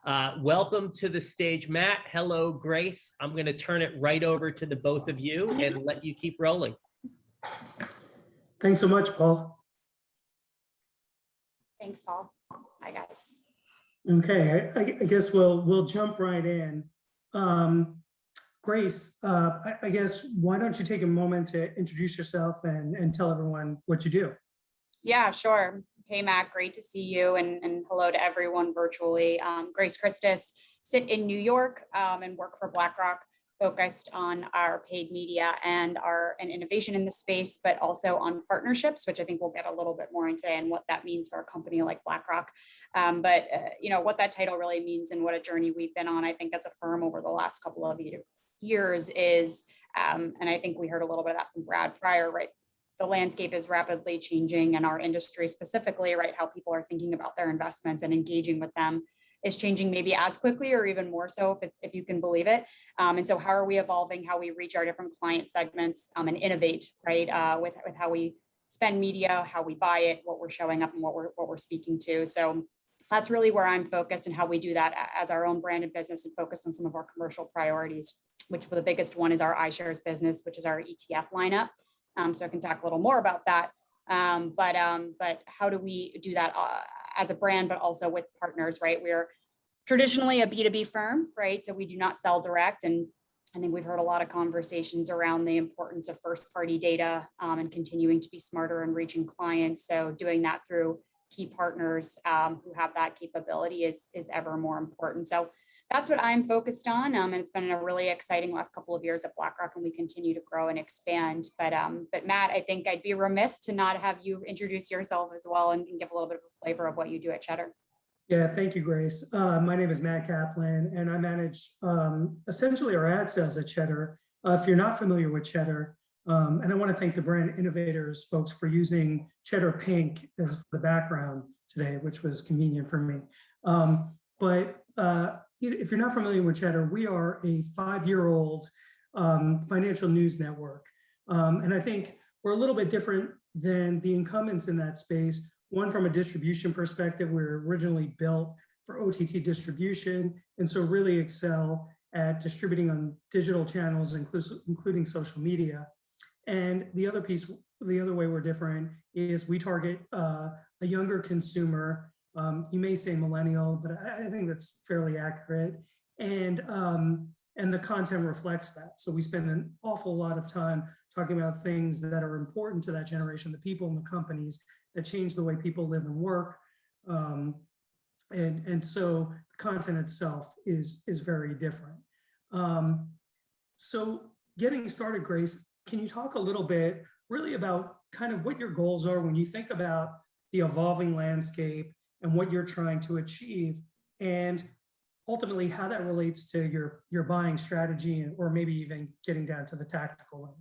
Welcome to the stage, Matt. Hello, Grace. I'm going to turn it right over to the both of you and let you keep rolling. Thanks so much, Paul. Thanks, Paul. Hi, guys. Okay, I guess we'll jump right in. Grace, I guess, why don't you take a moment to introduce yourself and tell everyone what you do? Yeah, sure. Hey, Matt, great to see you, and hello to everyone virtually. Grace Christus, sit in New York and work for BlackRock, focused on our paid media and innovation in the space, but also on partnerships, which I think we'll get a little bit more into and what that means for a company like BlackRock. What that title really means and what a journey we've been on, I think, as a firm over the last couple of years is, and I think we heard a little bit of that from Brad prior, right? The landscape is rapidly changing, and our industry specifically, right, how people are thinking about their investments and engaging with them is changing maybe as quickly or even more so, if you can believe it. And so how are we evolving how we reach our different client segments and innovate, right, with how we spend media, how we buy it, what we're showing up, and what we're speaking to. So that's really where I'm focused and how we do that as our own branded business and focus on some of our commercial priorities, which the biggest one is our iShares business, which is our ETF lineup. So I can talk a little more about that. But how do we do that as a brand, but also with partners, right? We're traditionally a B2B firm, right? So we do not sell direct. And I think we've heard a lot of conversations around the importance of first-party data and continuing to be smarter and reaching clients. So doing that through key partners who have that capability is ever more important. So that's what I'm focused on, and it's been a really exciting last couple of years at BlackRock, and we continue to grow and expand. But Matt, I think I'd be remiss to not have you introduce yourself as well and give a little bit of a flavor of what you do at Cheddar. Yeah, thank you, Grace. My name is Matt Kaplan, and I manage essentially our ad sales at Cheddar. If you're not familiar with Cheddar, and I want to thank the Brand Innovators folks for using Cheddar Pink as the background today, which was convenient for me. If you're not familiar with Cheddar, we are a 5-year-old financial news network. And I think we're a little bit different than the incumbents in that space. One, from a distribution perspective, we were originally built for OTT distribution, and so really excel at distributing on digital channels, including social media. And the other piece, the other way we're different is we target a younger consumer. You may say millennial, but I think that's fairly accurate. And the content reflects that. So we spend an awful lot of time talking about things that are important to that generation, the people and the companies that change the way people live and work. And so the content itself is very different. So getting started, Grace, can you talk a little bit really about kind of what your goals are when you think about the evolving landscape and what you're trying to achieve, and ultimately how that relates to your buying strategy, or maybe even getting down to the tactical level?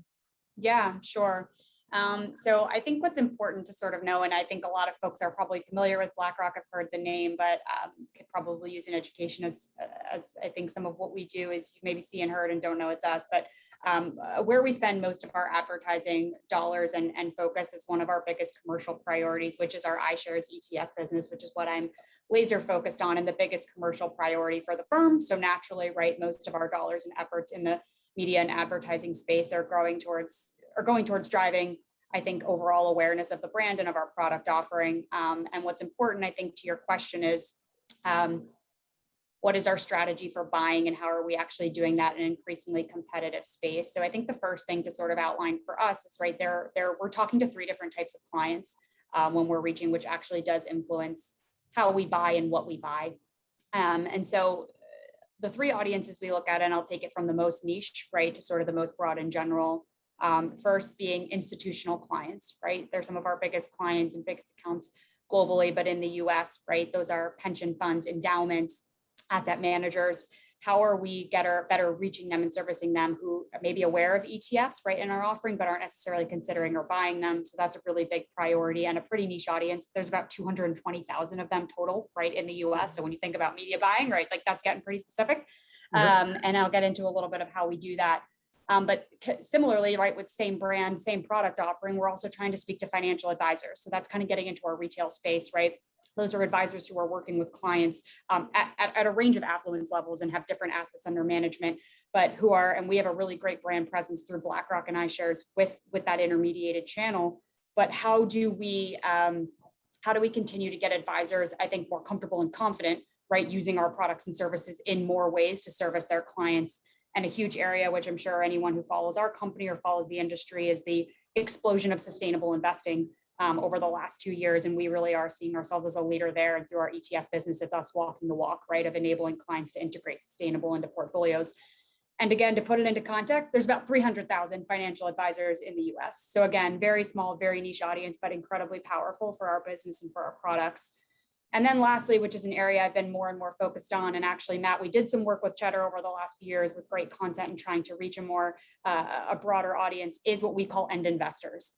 Yeah, sure. So I think what's important to sort of know, and I think a lot of folks are probably familiar with BlackRock, have heard the name, but could probably use an education as I think some of what we do is you maybe see and heard and don't know it's us, but where we spend most of our advertising dollars and focus is one of our biggest commercial priorities, which is our iShares ETF business, which is what I'm laser focused on and the biggest commercial priority for the firm. So naturally, right, most of our dollars and efforts in the media and advertising space are going towards driving, I think, overall awareness of the brand and of our product offering. And what's important, I think, to your question is, what is our strategy for buying and how are we actually doing that in an increasingly competitive space? So I think the first thing to sort of outline for us is right there, we're talking to 3 different types of clients when we're reaching, which actually does influence how we buy and what we buy. And so the 3 audiences we look at, and I'll take it from the most niche, right, to sort of the most broad and general. First being institutional clients, right? They're some of our biggest clients and biggest accounts globally, but in the US, right, those are pension funds, endowments, asset managers. How are we better reaching them and servicing them who may be aware of ETFs, right, in our offering, but aren't necessarily considering or buying them? So that's a really big priority and a pretty niche audience. There's about 220,000 of them total, right, in the US. So when you think about media buying, right, like that's getting pretty specific. Yep. And I'll get into a little bit of how we do that. But similarly, right, with same brand, same product offering, we're also trying to speak to financial advisors. So that's kind of getting into our retail space, right? Those are advisors who are working with clients at a range of affluence levels and have different assets under management, but who are, and we have a really great brand presence through BlackRock and iShares with that intermediated channel. But how do we continue to get advisors, I think, more comfortable and confident, right, using our products and services in more ways to service their clients? And a huge area, which I'm sure anyone who follows our company or follows the industry, is the explosion of sustainable investing over the last 2 years. And we really are seeing ourselves as a leader there. And through our ETF business, it's us walking the walk, right, of enabling clients to integrate sustainable into portfolios. And again, to put it into context, there's about 300,000 financial advisors in the US. So again, very small, very niche audience, but incredibly powerful for our business and for our products. And then lastly, which is an area I've been more and more focused on, and actually, Matt, we did some work with Cheddar over the last few years with great content and trying to reach a broader audience, is what we call end investors.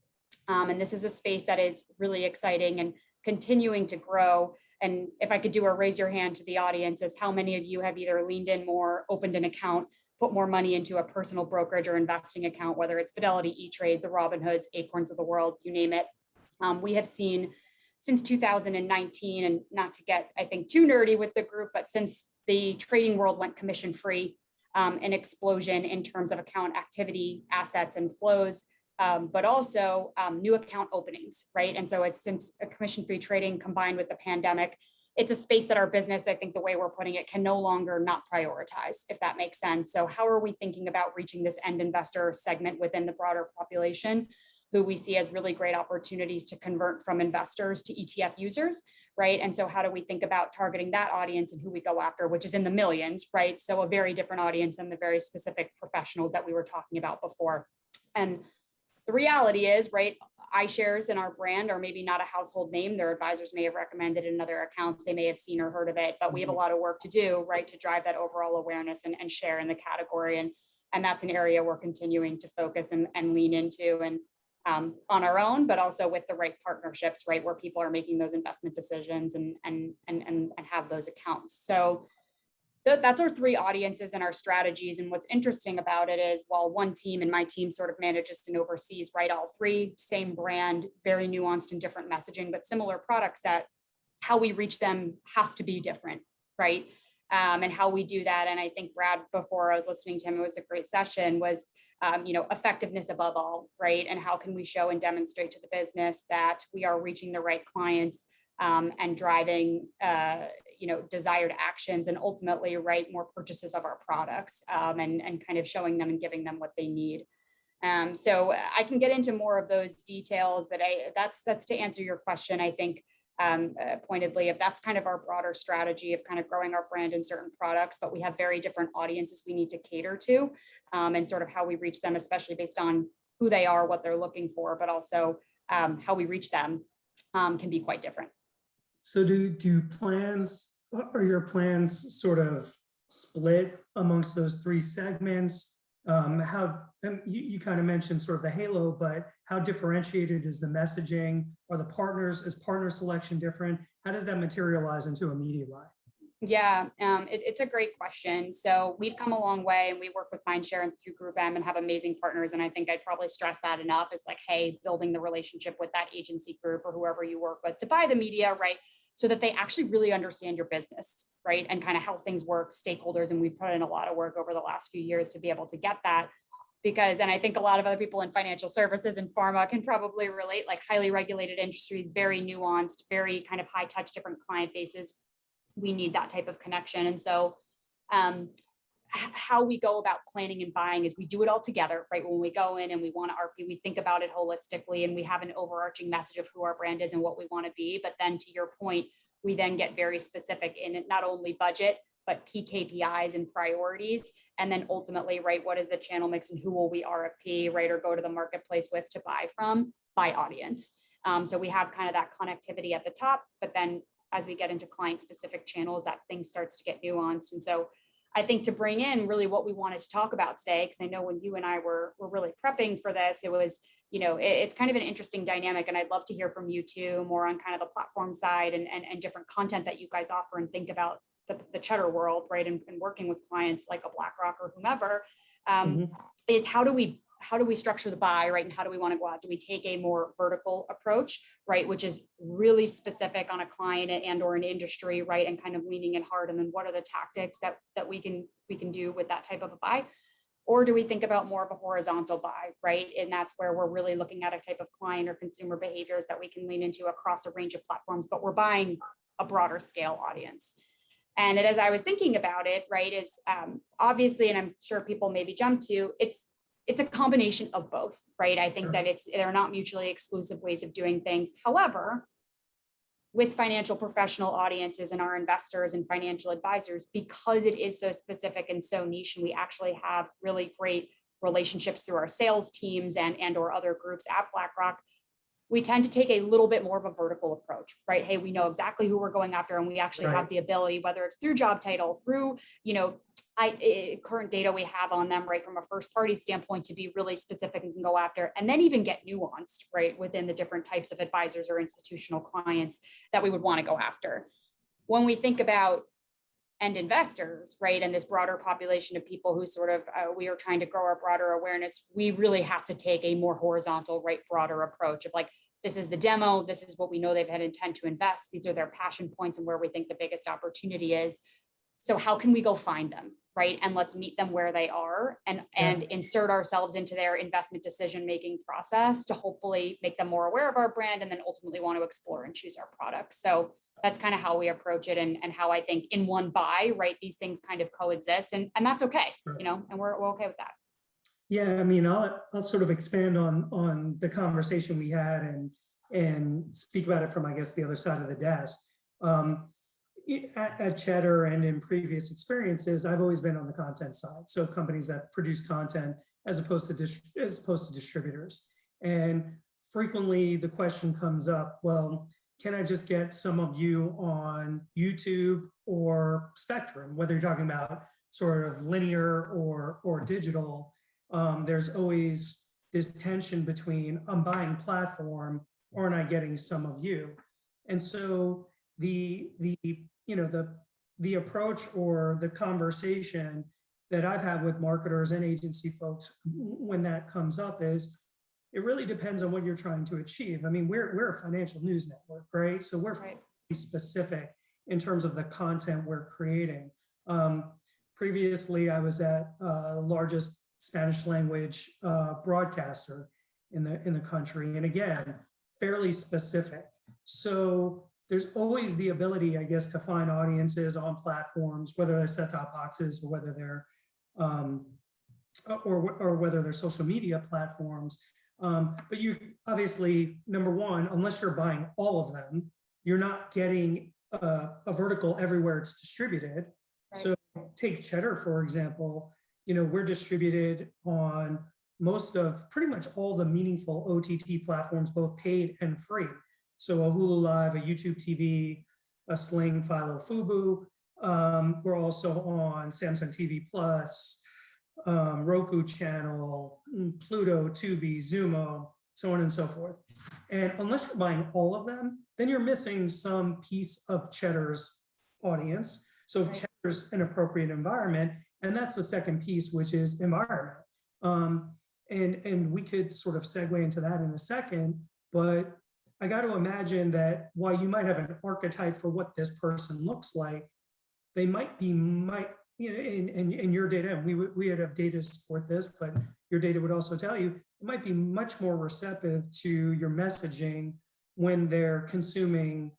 And this is a space that is really exciting and continuing to grow. And if I could do a raise your hand to the audience, is how many of you have either leaned in more, opened an account, put more money into a personal brokerage or investing account, whether it's Fidelity, E-Trade, the Robinhoods, Acorns of the world, you name it. We have seen since 2019, and not to get, I think, too nerdy with the group, but since the trading world went commission free, an explosion in terms of account activity, assets, and flows. But also new account openings, right? And so it's, since a commission-free trading combined with the pandemic, it's a space that our business, I think the way we're putting it, can no longer not prioritize, if that makes sense. So how are we thinking about reaching this end investor segment within the broader population, who we see as really great opportunities to convert from investors to ETF users, right? And so how do we think about targeting that audience and who we go after, which is in the millions, right? So a very different audience than the very specific professionals that we were talking about before. And the reality is, right, iShares and our brand are maybe not a household name. Their advisors may have recommended it in other accounts. They may have seen or heard of it, but we have a lot of work to do, right, to drive that overall awareness and share in the category. And that's an area we're continuing to focus and lean into, and on our own, but also with the right partnerships, right, where people are making those investment decisions and have those accounts. So that's our three audiences and our strategies. And what's interesting about it is, while one team, and my team, sort of manages and oversees, right, all three, same brand, very nuanced and different messaging, but similar product set, how we reach them has to be different, right? And how we do that. And I think Brad, before I was listening to him, it was a great session, was effectiveness above all, right? And how can we show and demonstrate to the business that we are reaching the right clients and driving desired actions, and ultimately, right, more purchases of our products, and kind of showing them and giving them what they need. So I can get into more of those details, but that's to answer your question, I think, pointedly, if that's kind of our broader strategy of kind of growing our brand in certain products, but we have very different audiences we need to cater to, and sort of how we reach them, especially based on who they are, what they're looking for, but also how we reach them can be quite different. So are your plans sort of split amongst those three segments? You kind of mentioned sort of the halo, but how differentiated is the messaging? Is partner selection different? How does that materialize into a media buy? Yeah, it's a great question. So we've come a long way, and we work with Mindshare and through Group M and have amazing partners. And I think I'd probably stress that enough. It's like, hey, building the relationship with that agency group or whoever you work with to buy the media, right? So that they actually really understand your business, right? And kind of how things work, stakeholders. And we've put in a lot of work over the last few years to be able to get that. Because, and I think a lot of other people in financial services and pharma can probably relate, like highly regulated industries, very nuanced, very kind of high touch, different client bases. We need that type of connection. And so how we go about planning and buying is we do it all together, right? When we go in and we want to RP, we think about it holistically, and we have an overarching message of who our brand is and what we want to be. But then, to your point, we then get very specific in not only budget, but key KPIs and priorities. And then ultimately, right, what is the channel mix and who will we RFP, right, or go to the marketplace with to buy from by audience. So we have kind of that connectivity at the top, but then as we get into client specific channels, that thing starts to get nuanced. And so I think to bring in really what we wanted to talk about today, because I know when you and I were really prepping for this, it was, it's kind of an interesting dynamic. And I'd love to hear from you too, more on kind of the platform side and different content that you guys offer and think about the Cheddar world, right? And working with clients like a BlackRock or whomever, is how do we how do we structure the buy, right? And how do we want to go out? Do we take a more vertical approach, right? Which is really specific on a client and or an industry, right? And kind of leaning in hard. And then what are the tactics that we can do with that type of a buy? Or do we think about more of a horizontal buy, right? And that's where we're really looking at a type of client or consumer behaviors that we can lean into across a range of platforms, but we're buying a broader scale audience. And as I was thinking about it, right, is obviously, and I'm sure people maybe jump to, it's a combination of both, right? I think that they're not mutually exclusive ways of doing things. However, with financial professional audiences and our investors and financial advisors, because it is so specific and so niche, and we actually have really great relationships through our sales teams and or other groups at BlackRock, we tend to take a little bit more of a vertical approach, right? Hey, we know exactly who we're going after, and we actually have the ability, whether it's through job title, through, current data we have on them, right, from a first party standpoint, to be really specific and can go after, and then even get nuanced, right, within the different types of advisors or institutional clients that we would want to go after. When we think about end investors, right, and this broader population of people who sort of, we are trying to grow our broader awareness, we really have to take a more horizontal, right, broader approach of like, this is the demo, this is what we know they've had intent to invest, these are their passion points and where we think the biggest opportunity is. So how can we go find them, right? And let's meet them where they are and insert ourselves into their investment decision-making process to hopefully make them more aware of our brand and then ultimately want to explore and choose our products. So that's kind of how we approach it and how I think in one buy, right, these things kind of coexist and that's okay, and we're okay with that. Yeah, I mean, I'll sort of expand on the conversation we had and speak about it from, I guess, the other side of the desk. At Cheddar and in previous experiences, I've always been on the content side. So companies that produce content as opposed to distributors. And frequently the question comes up, well, can I just get some of you on YouTube or Spectrum, whether you're talking about sort of linear or digital? There's always this tension between I'm buying platform, or am I getting some of you? And so the approach or the conversation that I've had with marketers and agency folks when that comes up is it really depends on what you're trying to achieve. I mean, we're a financial news network, right? So we're very specific in terms of the content we're creating. Previously, I was at the largest Spanish language broadcaster in the country, and again, fairly specific. So there's always the ability, I guess, to find audiences on platforms, whether they're set-top boxes or whether they're whether they're social media platforms. But you obviously, number one, unless you're buying all of them, you're not getting a vertical everywhere it's distributed. Right. So take Cheddar, for example, we're distributed on pretty much all the meaningful OTT platforms, both paid and free. So a Hulu Live, a YouTube TV, a Sling, Philo, Fubu. We're also on Samsung TV Plus, Roku channel, Pluto, Tubi, Zumo, so on and so forth. And unless you're buying all of them, then you're missing some piece of Cheddar's audience. So if Cheddar's an appropriate environment, and that's the second piece, which is environment. And we could sort of segue into that in a second, but I got to imagine that while you might have an archetype for what this person looks like, they might in your data, and we would have data to support this, but your data would also tell you it might be much more receptive to your messaging when they're consuming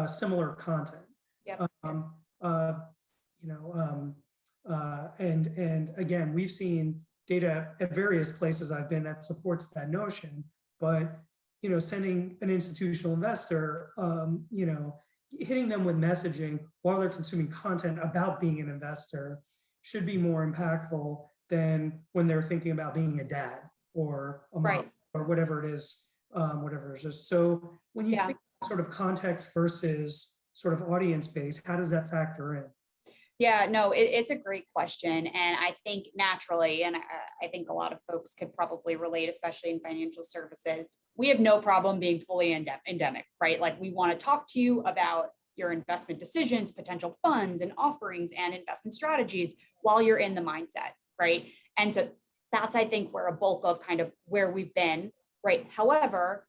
similar content. Yep. And again, we've seen data at various places I've been that supports that notion, but sending an institutional investor, hitting them with messaging while they're consuming content about being an investor should be more impactful than when they're thinking about being a dad or a mom or whatever it is, So when you think sort of context versus sort of audience base, how does that factor in? Yeah, no, it's a great question. And I think naturally, and I think a lot of folks could probably relate, especially in financial services, we have no problem being fully endemic, right? Like we want to talk to you about your investment decisions, potential funds and offerings and investment strategies while you're in the mindset, right? And so that's, I think, where a bulk of kind of where we've been, right? However,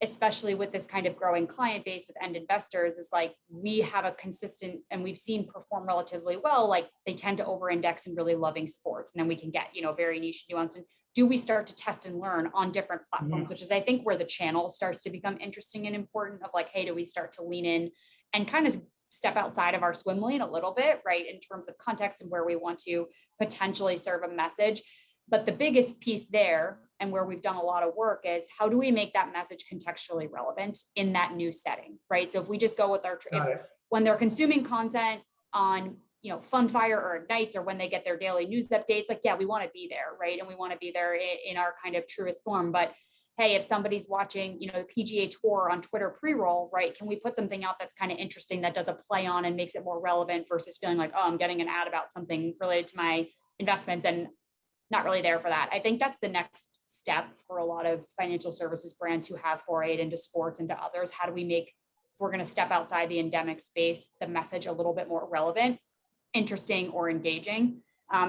especially with this kind of growing client base with end investors, is like we have a consistent, and we've seen perform relatively well, like they tend to over index in really loving sports. And then we can get, very niche nuance. And do we start to test and learn on different platforms, which is, I think, where the channel starts to become interesting and important, of like, hey, do we start to lean in and kind of step outside of our swim lane a little bit, right? In terms of context and where we want to potentially serve a message. But the biggest piece there, and where we've done a lot of work, is how do we make that message contextually relevant in that new setting, right? So if we just go with when they're consuming content on, Fundfire or Ignites, or when they get their daily news updates, like, yeah, we want to be there, right? And we want to be there in our kind of truest form. But hey, if somebody's watching, the PGA Tour on Twitter pre-roll, right? Can we put something out that's kind of interesting, that does a play on and makes it more relevant, versus feeling like, oh, I'm getting an ad about something related to my investments and not really there for that. I think that's the next step for a lot of financial services brands who have forayed into sports and to others. How do we make, if we're going to step outside the endemic space, the message a little bit more relevant, interesting, or engaging?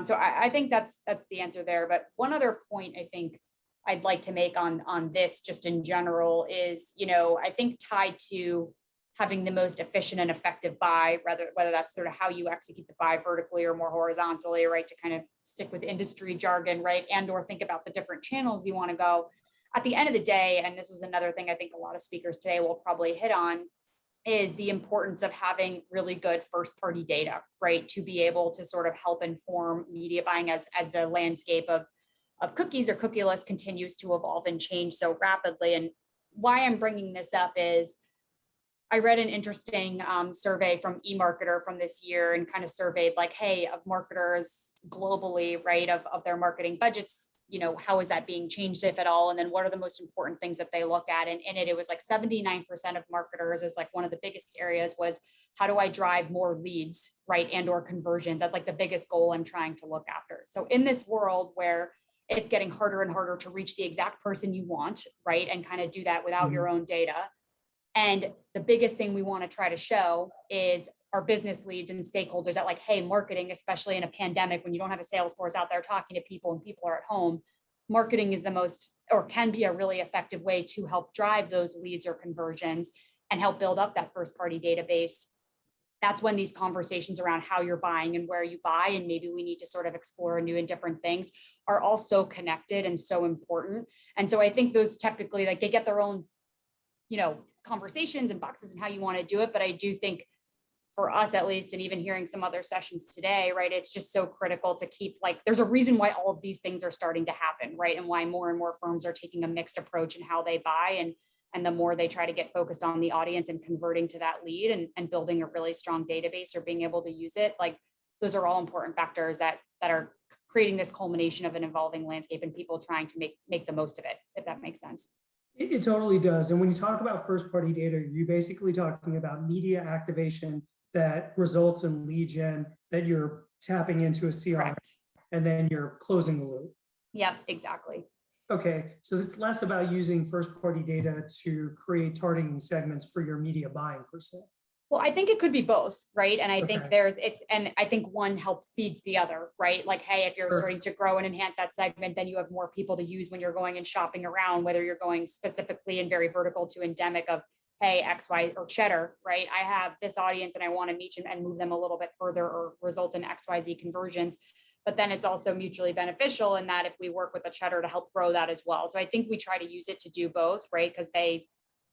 So I think that's the answer there. But one other point I think I'd like to make on this, just in general, is, I think tied to having the most efficient and effective buy, whether that's sort of how you execute the buy vertically or more horizontally, right? To kind of stick with industry jargon, right? And or think about the different channels you want to go. At the end of the day, and this was another thing I think a lot of speakers today will probably hit on, is the importance of having really good first party data, right? To be able to sort of help inform media buying as the landscape of cookies or cookieless continues to evolve and change so rapidly. And why I'm bringing this up is, I read an interesting survey from eMarketer from this year, and kind of surveyed like, hey, of marketers globally, right, of their marketing budgets, how is that being changed, if at all? And then what are the most important things that they look at? And in it was like 79% of marketers, is like one of the biggest areas, was how do I drive more leads, right? And or conversion. That's like the biggest goal I'm trying to look after. So in this world where it's getting harder and harder to reach the exact person you want, right? And kind of do that without your own data. And the biggest thing we want to try to show is our business leads and stakeholders that, like, hey, marketing, especially in a pandemic when you don't have a sales force out there talking to people and people are at home, marketing is the most, or can be, a really effective way to help drive those leads or conversions and help build up that first party database. That's when these conversations around how you're buying and where you buy, and maybe we need to sort of explore new and different things, are all so connected and so important. And so I think those typically, like, they get their own, conversations and boxes and how you want to do it. But I do think, for us at least, and even hearing some other sessions today, right, it's just so critical to keep, like, there's a reason why all of these things are starting to happen, right? And why more and more firms are taking a mixed approach in how they buy, and the more they try to get focused on the audience and converting to that lead and building a really strong database or being able to use it, like, those are all important factors that are creating this culmination of an evolving landscape and people trying to make the most of it, if that makes sense. It totally does. And when you talk about first party data, you're basically talking about media activation that results in lead gen that you're tapping into a CRM. Correct. And then you're closing the loop. Yep, exactly. Okay, so it's less about using first party data to create targeting segments for your media buying per se. Well, I think it could be both, right? And I think and I think one feeds the other, right? Like, hey, if you're starting to grow and enhance that segment, then you have more people to use when you're going and shopping around, whether you're going specifically and very vertical to endemic of, hey, XY or Cheddar, right? I have this audience and I want to meet and move them a little bit further or result in XYZ conversions. But then it's also mutually beneficial in that if we work with a Cheddar to help grow that as well. So I think we try to use it to do both, right? Because they,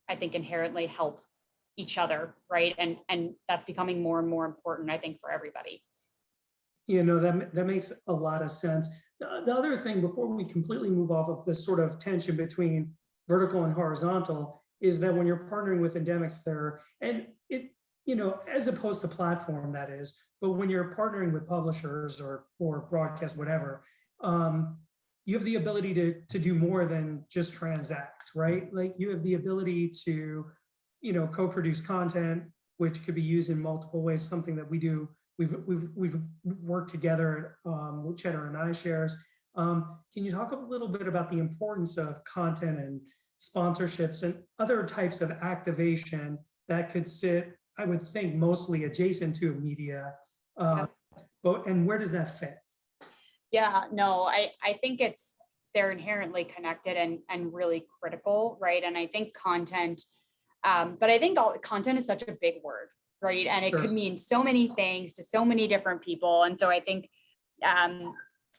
I think, inherently help each other, right? And that's becoming more and more important, I think, for everybody. That makes a lot of sense. The other thing, before we completely move off of this sort of tension between vertical and horizontal, is that when you're partnering with endemics there, and it, as opposed to platform, that is, but when you're partnering with publishers or broadcast, whatever, you have the ability to do more than just transact, right? Like, you have the ability to co-produce content, which could be used in multiple ways. Something that we do, we've worked together with Cheddar and iShares. Can you talk a little bit about the importance of content and sponsorships and other types of activation that could sit, I would think, mostly adjacent to media, and where does that fit? Yeah, no, I think they're inherently connected and really critical, right? And I think content, but I think content is such a big word, right? And it could mean so many things to so many different people. And so I think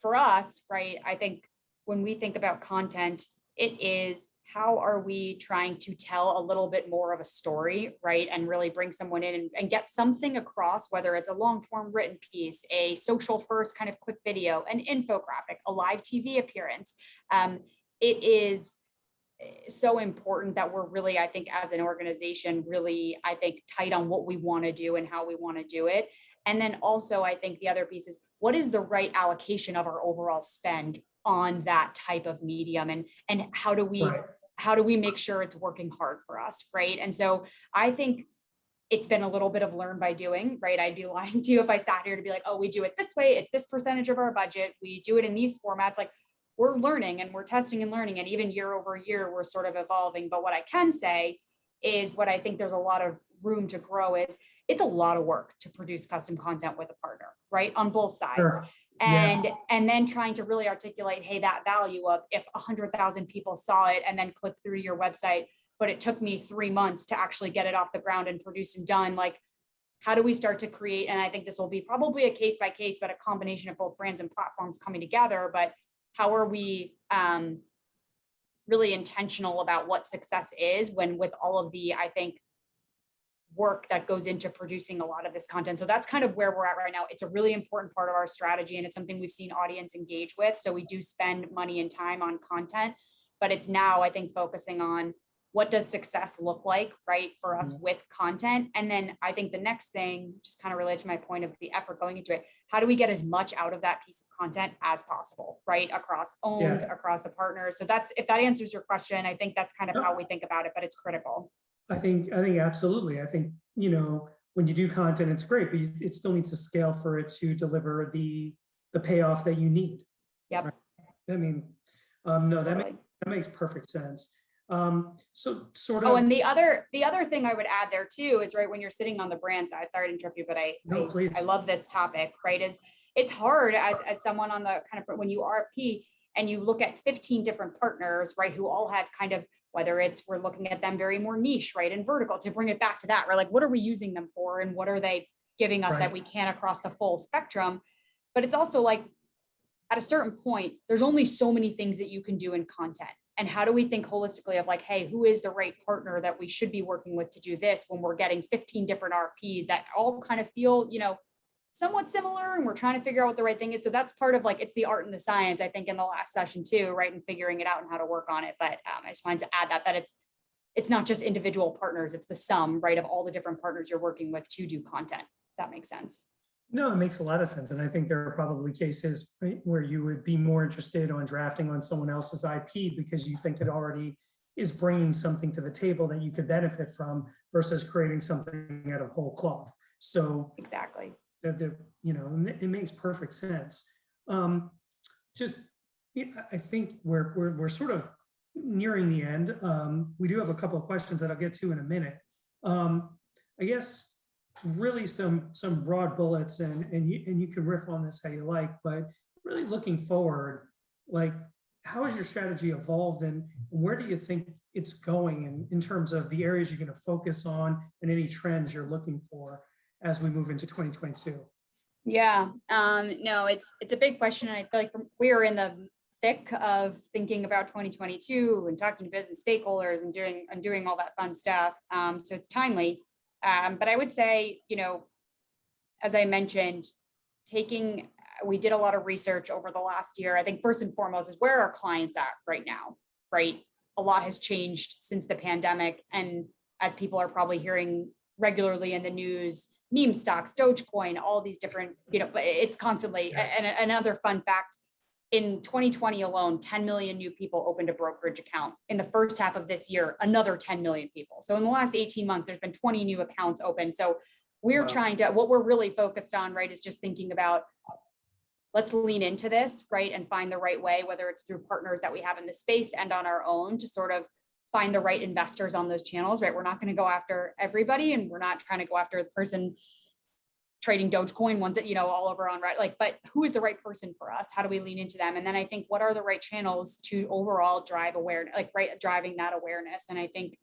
for us, right, I think when we think about content, it is how are we trying to tell a little bit more of a story, right? And really bring someone in and get something across, whether it's a long form written piece, a social first kind of quick video, an infographic, a live TV appearance. It is so important that we're really, I think, as an organization, really, I think, tight on what we want to do and how we want to do it. And then also, I think the other piece is what is the right allocation of our overall spend on that type of medium, and how do we make sure it's working hard for us, right? And so I think it's been a little bit of learn by doing, right? I'd be lying to you if I sat here to be like, oh, we do it this way, it's this percentage of our budget, we do it in these formats. Like, we're learning and we're testing and learning, and even year over year we're sort of evolving. But what I can say is what I think there's a lot of room to grow is it's a lot of work to produce custom content with a partner, right? On both sides. And then trying to really articulate, hey, that value of if 100,000 people saw it and then clicked through to your website, but it took me 3 months to actually get it off the ground and produced and done. Like, how do we start to create? And I think this will be probably a case by case, but a combination of both brands and platforms coming together. But how are we really intentional about what success is when with all of the, I think, work that goes into producing a lot of this content. So that's kind of where we're at right now. It's a really important part of our strategy, and it's something we've seen audience engage with. So we do spend money and time on content, but it's now, I think, focusing on what does success look like, right, for us with content. And then I think the next thing, just kind of related to my point of the effort going into it, how do we get as much out of that piece of content as possible, right, across owned, across the partners. So that's, if that answers your question, I think that's kind of how we think about it, but it's critical. I think absolutely. I think, when you do content, it's great, but it still needs to scale for it to deliver the payoff that you need. Yep. Right? I mean, no, that makes perfect sense. So sort of. Oh, and the other thing I would add there too is, right, when you're sitting on the brand side, sorry to interrupt you, but I love this topic, right? Is it's hard as someone on the kind of, when you RFP and you look at 15 different partners, right, who all have kind of, whether it's we're looking at them very more niche, right, and vertical, to bring it back to that, right? Like, what are we using them for, and what are they giving us that we can't across the full spectrum? But it's also like, at a certain point, there's only so many things that you can do in content. And how do we think holistically of like, hey, who is the right partner that we should be working with to do this when we're getting 15 different RFPs that all kind of feel, somewhat similar, and we're trying to figure out what the right thing is. So that's part of like, it's the art and the science, I think, in the last session too, right? And figuring it out and how to work on it. But I just wanted to add that it's not just individual partners, it's the sum, right, of all the different partners you're working with to do content. If that makes sense. No, it makes a lot of sense. And I think there are probably cases, right, where you would be more interested on drafting on someone else's IP because you think it already is bringing something to the table that you could benefit from versus creating something out of whole cloth. So exactly. It makes perfect sense. I think we're sort of nearing the end. We do have a couple of questions that I'll get to in a minute. I guess really some broad bullets, and you can riff on this how you like, but really looking forward, like, how has your strategy evolved, and where do you think it's going in terms of the areas you're going to focus on and any trends you're looking for as we move into 2022? Yeah, no, it's a big question. And I feel like we are in the thick of thinking about 2022 and talking to business stakeholders and doing all that fun stuff. So it's timely. But I would say, as I mentioned, we did a lot of research over the last year. I think first and foremost is where are our clients at right now, right? A lot has changed since the pandemic. And as people are probably hearing regularly in the news, meme stocks, Dogecoin, all these different, it's constantly. And another fun fact, in 2020 alone, 10 million new people opened a brokerage account. In the first half of this year, another 10 million people. So in the last 18 months, there's been 20 new accounts open. So we're what we're really focused on, right, is just thinking about, let's lean into this, right, and find the right way, whether it's through partners that we have in the space and on our own, to sort of find the right investors on those channels, right? We're not going to go after everybody, and we're not trying to go after the person trading Dogecoin ones that, all over on, right? Like, but who is the right person for us? How do we lean into them? And then I think, what are the right channels to overall drive awareness, like, right, driving that awareness? And I think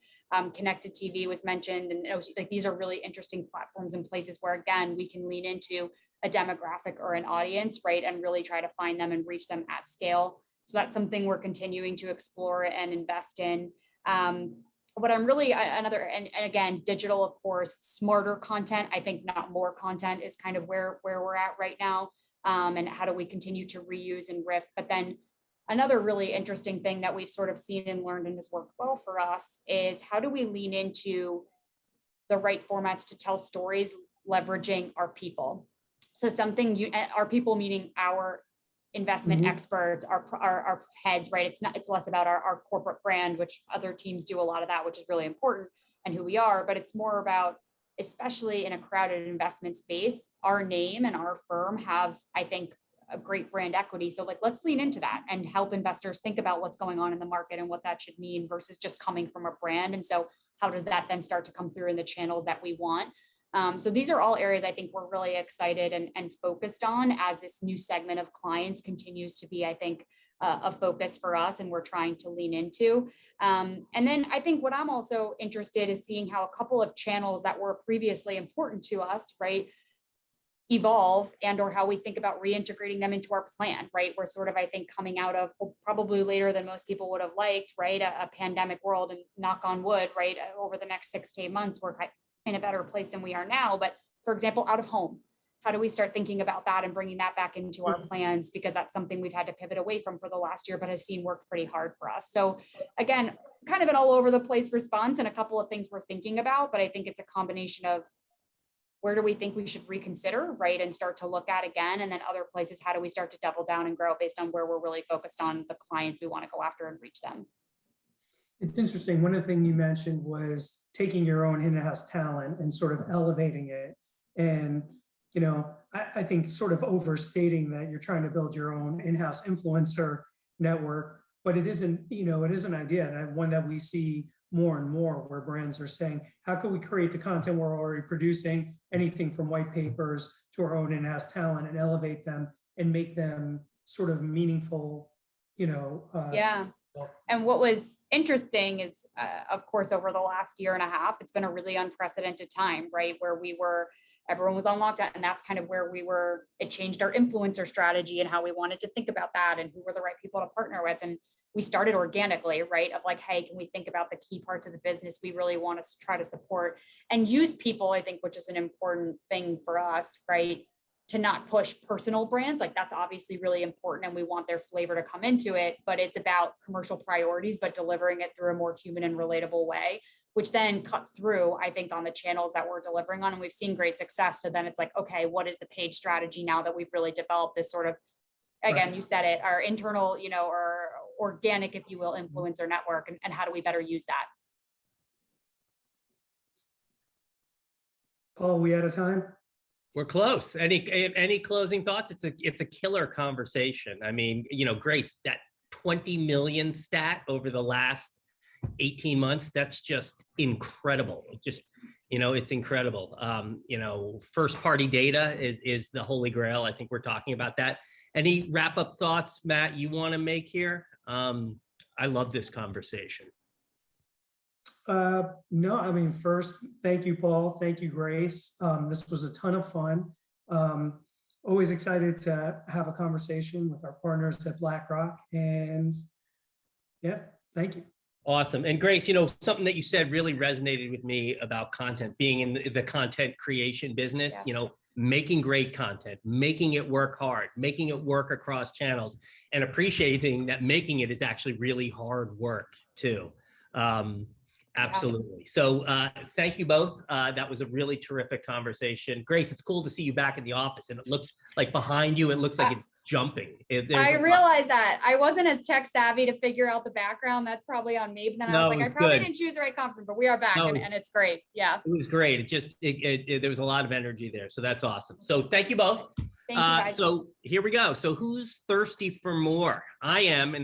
connected TV was mentioned, and like, these are really interesting platforms and places where, again, we can lean into a demographic or an audience, right? And really try to find them and reach them at scale. So that's something we're continuing to explore and invest in. What I'm really and again, digital, of course, smarter content. I think not more content is kind of where we're at right now. And how do we continue to reuse and riff? But then another really interesting thing that we've sort of seen and learned and has worked well for us is, how do we lean into the right formats to tell stories, leveraging our people? So our people, meaning our investment experts, our heads, right? It's less about our corporate brand, which other teams do a lot of that, which is really important, and who we are, but it's more about, especially in a crowded investment space, our name and our firm have, I think, a great brand equity. So like, let's lean into that and help investors think about what's going on in the market and what that should mean versus just coming from a brand. And so how does that then start to come through in the channels that we want? So these are all areas I think we're really excited and focused on as this new segment of clients continues to be, I think, a focus for us, and we're trying to lean into. And then I think what I'm also interested is seeing how a couple of channels that were previously important to us, right, evolve, and or how we think about reintegrating them into our plan, right? We're sort of, I think, coming out of, probably later than most people would have liked, right, a pandemic world, and knock on wood, right, over the next 6 to 8 months, we're in a better place than we are now. But for example, out of home, how do we start thinking about that and bringing that back into our plans? Because that's something we've had to pivot away from for the last year, but has seen work pretty hard for us. So again, kind of an all over the place response, and a couple of things we're thinking about, but I think it's a combination of, where do we think we should reconsider, right, and start to look at again? And then other places, how do we start to double down and grow based on where we're really focused on the clients we want to go after and reach them? It's interesting. One of the things you mentioned was taking your own in-house talent and sort of elevating it. And, I think sort of overstating that you're trying to build your own in-house influencer network, but it isn't, it is an idea, and one that we see more and more, where brands are saying, how can we create the content we're already producing, anything from white papers to our own in-house talent, and elevate them and make them sort of meaningful, yeah. And what was interesting is, of course, over the last year and a half, it's been a really unprecedented time, right? Where everyone was on lockdown, and that's kind of where it changed our influencer strategy and how we wanted to think about that and who were the right people to partner with. And we started organically, right? Of like, hey, can we think about the key parts of the business we really want to try to support and use people, I think, which is an important thing for us, right? To not push personal brands. Like, that's obviously really important, and we want their flavor to come into it, but it's about commercial priorities, but delivering it through a more human and relatable way, which then cuts through, I think, on the channels that we're delivering on. And we've seen great success. So then it's like, okay, what is the paid strategy now that we've really developed this sort of, again, you said it, our internal, or organic, if you will, influencer network, and how do we better use that? Paul, we out of time? We're close. Any closing thoughts? It's a killer conversation. I mean, Grace, that 20 million stat over the last 18 months, that's just incredible. It's incredible. First party data is the holy grail. I think we're talking about that. Any wrap up thoughts, Matt, you want to make here? I love this conversation. No, I mean, first, thank you, Paul. Thank you, Grace. This was a ton of fun. Always excited to have a conversation with our partners at BlackRock. And yeah, thank you. Awesome. And Grace, something that you said really resonated with me about content, being in the content creation business, making great content, making it work hard, making it work across channels, and appreciating that making it is actually really hard work too. Absolutely. So thank you both. That was a really terrific conversation. Grace, it's cool to see you back in the office, and it looks like behind you, it looks like it's jumping. I realized that. I wasn't as tech savvy to figure out the background. That's probably on me. But then I was like, I probably didn't choose the right conference, but we are back, and it's great. Yeah. It was great. There was a lot of energy there. So that's awesome. So thank you both. Thank you, guys. So here we go. So who's thirsty for more? I am. And